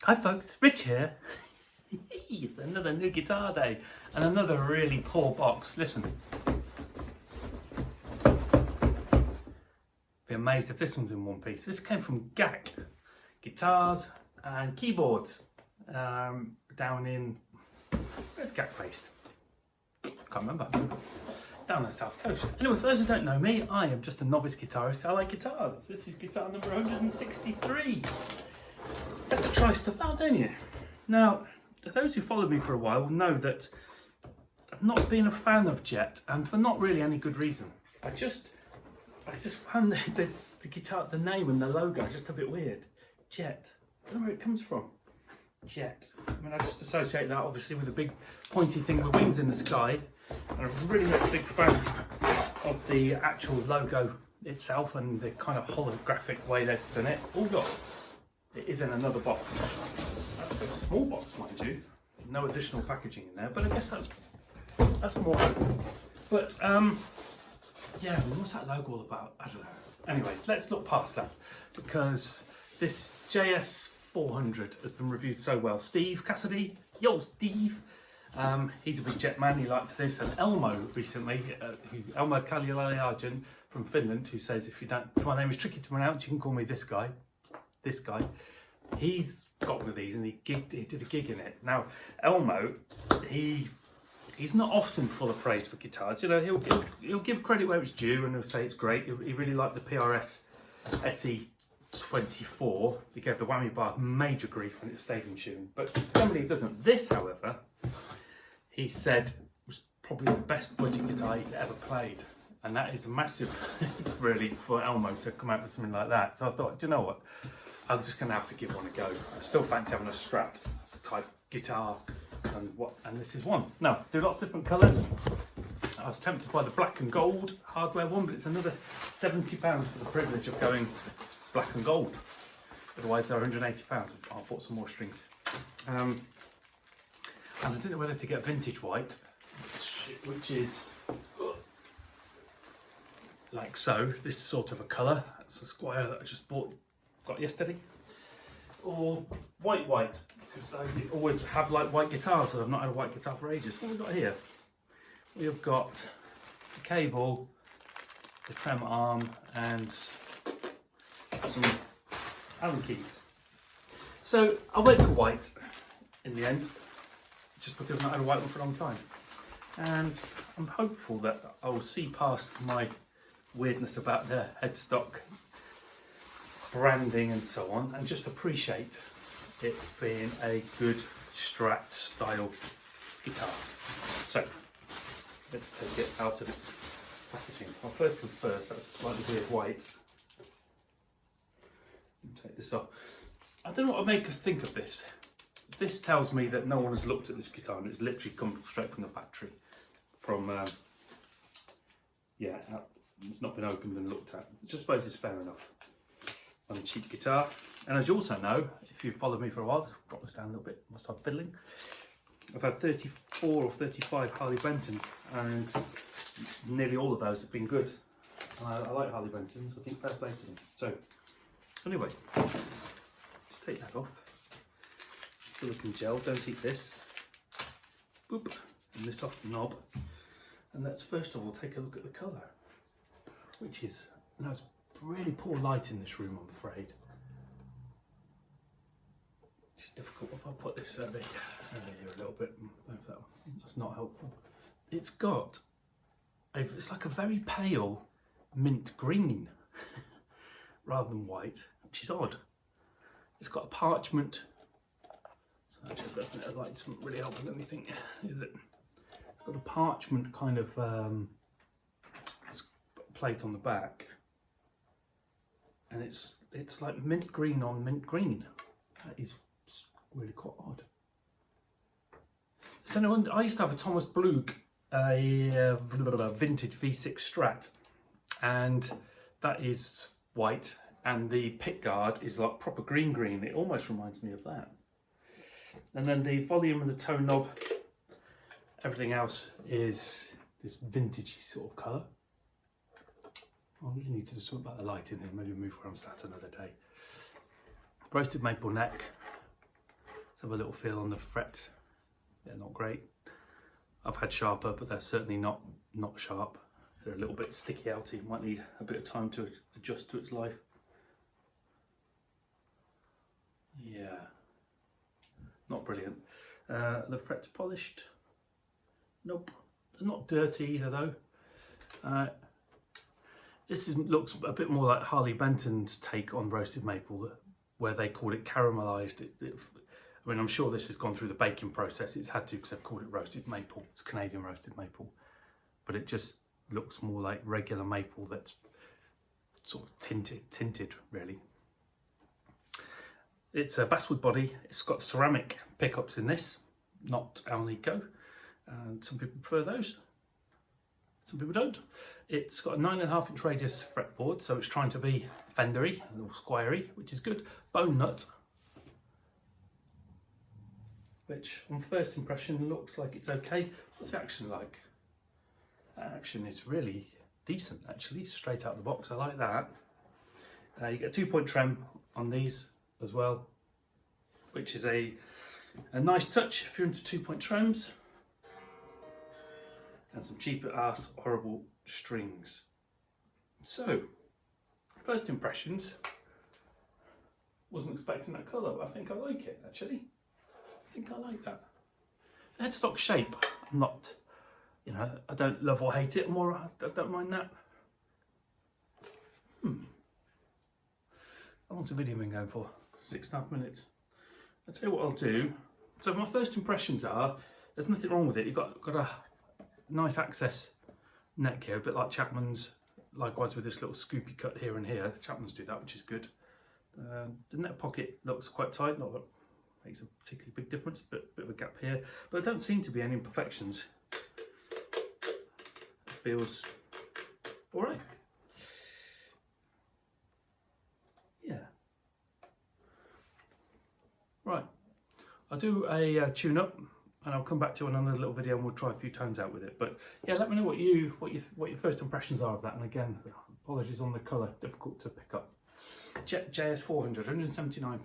Hi folks, Rich here. It's another new guitar day and another really poor box. Listen, be amazed if this one's in one piece. This came from GAC Guitars and Keyboards down in, where's GAC based? Can't remember. Down the south coast. Anyway, for those who don't know me, I am just a novice guitarist. I like guitars. This is guitar number 163. You have to try stuff out, don't you? Now, those who followed me for a while will know that I've not been a fan of Jet, and for not really any good reason. I just found the guitar, the name and the logo just a bit weird. Jet. I don't know where it comes from. Jet. I mean, I just associate that obviously with a big pointy thing with wings in the sky. And I'm really not a big fan of the actual logo itself and the kind of holographic way they've done it. Although it is in another box. That's a small box, mind you. No additional packaging in there, but I guess that's more. But yeah, what's that logo all about? I don't know. Anyway, let's look past that because this JS400 has been reviewed so well. Steve Cassidy, yo Steve. He's a big Jet man, he liked this, and Elmo recently, Elmo Kalliarjun from Finland, who says if my name is tricky to pronounce, you can call me this guy. He's got one of these and he did a gig in it. Now, Elmo, he's not often full of praise for guitars. You know, he'll give credit where it's due and he'll say it's great. He really liked the PRS SE24. He gave the whammy bar major grief when it stayed in tune, but generally he doesn't. This, however, he said was probably the best budget guitar he's ever played, and that is massive really for Elmo to come out with something like that. So I thought, do you know what, I'm just going to have to give one a go. I still fancy having a Strat type guitar, and this is one. Now, there are lots of different colours. I was tempted by the black and gold hardware one, but it's another £70 for the privilege of going black and gold. Otherwise they're £180. I'll bought some more strings. And I didn't know whether to get vintage white, which is like so, this sort of a colour. It's a Squire that I just got yesterday. Or white, because I always have like white guitars, so I've not had a white guitar for ages. What have we got here? We've got the cable, the trem arm, and some Allen keys. So I went for white in the end, just because I've not had a white one for a long time. And I'm hopeful that I will see past my weirdness about the headstock branding and so on, and just appreciate it being a good Strat style guitar. So let's take it out of its packaging. Well, first things first, that's a slightly weird white. Take this off. I don't know what I think of this. This tells me that no one has looked at this guitar and it's literally come straight from the factory. Yeah, it's not been opened and looked at. I just suppose it's fair enough on a cheap guitar. And as you also know, if you've followed me for a while, I've dropped this down a little bit, must have fiddling. I've had 34 or 35 Harley Bentons, and nearly all of those have been good. I like Harley Bentons, I think fair play to them. So, anyway, just take that off. Silicone gel, don't eat this. Boop, and this off the knob. And let's first of all take a look at the colour, which is, now it's really poor light in this room, I'm afraid. It's difficult if I put this over here a little bit. That's not helpful. It's got, it's like a very pale mint green rather than white, which is odd. It's got a parchment. So actually, the light doesn't really help with anything, is it? It's got a parchment kind of plate on the back, and it's like mint green on mint green. That is really quite odd. So I used to have a Thomas Blug, a vintage V6 Strat, and that is white, and the pick guard is like proper green. It almost reminds me of that. And then the volume and the tone knob, everything else is this vintagey sort of colour. I really need to do something about the light in here, maybe move where I'm sat another day. Roasted maple neck, have a little feel on the frets. They're not great. I've had sharper, but they're certainly not sharp. They're a little bit sticky outy. Might need a bit of time to adjust to its life. Yeah, not brilliant. The frets polished. Nope, they're not dirty either though. This looks a bit more like Harley Benton's take on roasted maple, where they called it caramelised. I mean, I'm sure this has gone through the baking process. It's had to because they've called it roasted maple. It's Canadian roasted maple. But it just looks more like regular maple that's sort of tinted really. It's a basswood body. It's got ceramic pickups in this, not Alnico. And some people prefer those. Some people don't. It's got a 9.5 inch radius fretboard, so it's trying to be fendery, a little squirey, which is good. Bone nut, which on first impression looks like it's okay. What's the action like? That action is really decent actually, straight out of the box. I like that. You get a 2-point trem on these as well, which is a nice touch if you're into 2-point trems. And some cheaper ass horrible strings. So, first impressions, wasn't expecting that colour, but I think I like it actually. I think I like that. Headstock shape, I'm not, you know, I don't love or hate it, I don't mind that. How long's the video been going for? 6.5 minutes. I'll tell you what I'll do. So my first impressions are, there's nothing wrong with it. You've got a nice access neck here, a bit like Chapman's, likewise with this little scoopy cut here and here. Chapman's do that, which is good. The neck pocket looks quite tight, not that makes a particularly big difference, but bit of a gap here. But there don't seem to be any imperfections. It feels all right. Yeah. Right. I'll do a tune-up, and I'll come back to another little video and we'll try a few tones out with it. But yeah, let me know what your first impressions are of that. And again, apologies on the colour, difficult to pick up. JS400, £179.